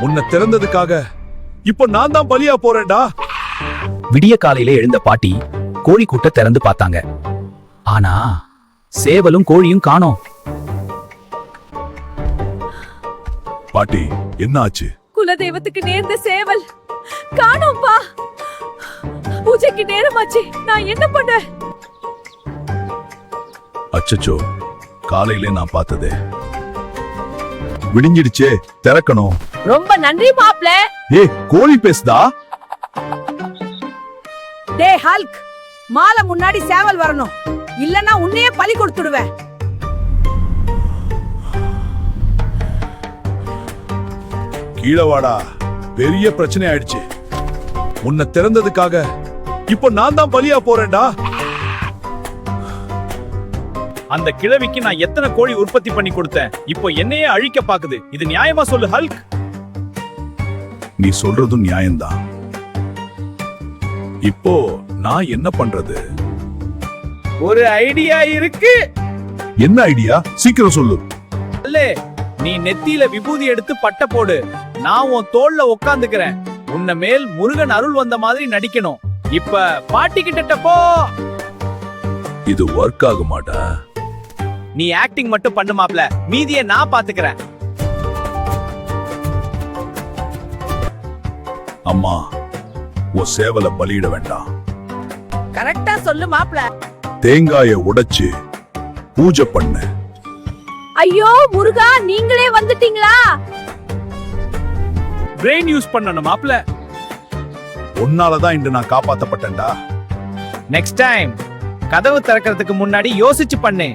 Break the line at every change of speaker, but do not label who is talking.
உன்னை திறந்ததுக்காக இப்போ நான் தான் பலியா போறேன்டா.
விடிய காலையில எழுந்த பாட்டி கோழி கூட்ட திறந்து பார்த்தாங்க. ஆனா சேவலும் கோழியும் காணோம்.
பாட்டி, என்ன ஆச்சு?
குலதெய்வத்துக்கு நேர்ந்த சேவல் காணோம்பா. பூஜைக்கு நேரமாச்சு, நான் என்ன பண்ண?
அச்சச்சோ, காலையிலே நான் பார்த்ததே. விடிஞ்சிடுச்சே, திறக்கணும்.
ரொம்ப நன்றி மாப்ள.
கோழி பேசுதா?
டே ஹல்க், மாலை முன்னாடி சேவல் வரணும், இல்லனா உன்னையே பலி கொடுத்துடுவேன்.
கீழே வாடா, பெரிய பிரச்சனை ஆயிடுச்சு. உன்னை திறந்ததுக்காக இப்போ நான் தான் பலியா போறேன்டா.
அந்த கிழவிக்கு நான் எத்தனை கோழி உற்பத்தி பண்ணி கொடுத்தேன், இப்போ என்னையே அழிக்க பாக்குது. இது நியாயமா சொல்லு ஹல்க்?
நீ சொல்றதும் நியாயம்தான். இப்போ நான் என்ன பண்றது?
ஒரு ஐடியா இருக்கு.
என்ன ஐடியா? சீக்கிரம் சொல்லு.
அல்லே, நீ நெத்தியில விபூதி எடுத்து பட்ட போடு. நான் உன் தோல்ல உட்காந்துக்கிறேன். உன்ன மேல் முருகன் அருள் வந்த மாதிரி நடிக்கணும். இப்ப பாட்டி கிட்ட போ.
இது ஒர்க் ஆக மாட்டா.
நீ ஆக்டிங் மட்டும் பண்ணு மாப்ள, மீதியை நான் பாத்துக்கிறேன்.
அம்மா, உன் சேவலை பலியிட வேண்டாம்.
கரெக்டா சொல்லு மாப்ள.
தேங்காயை உடைச்சு பூஜை பண்ணு.
ஐயோ முருகா, நீங்களே வந்துட்டீங்களா?
பிரெயின் யூஸ் பண்ணணும் மாப்ள.
உன்னாலதான் இன்று நான் காப்பாத்தப்பட்டேன்டா.
நெக்ஸ்ட் டைம் கதவு திறக்கிறதுக்கு முன்னாடி யோசிச்சு பண்ணு.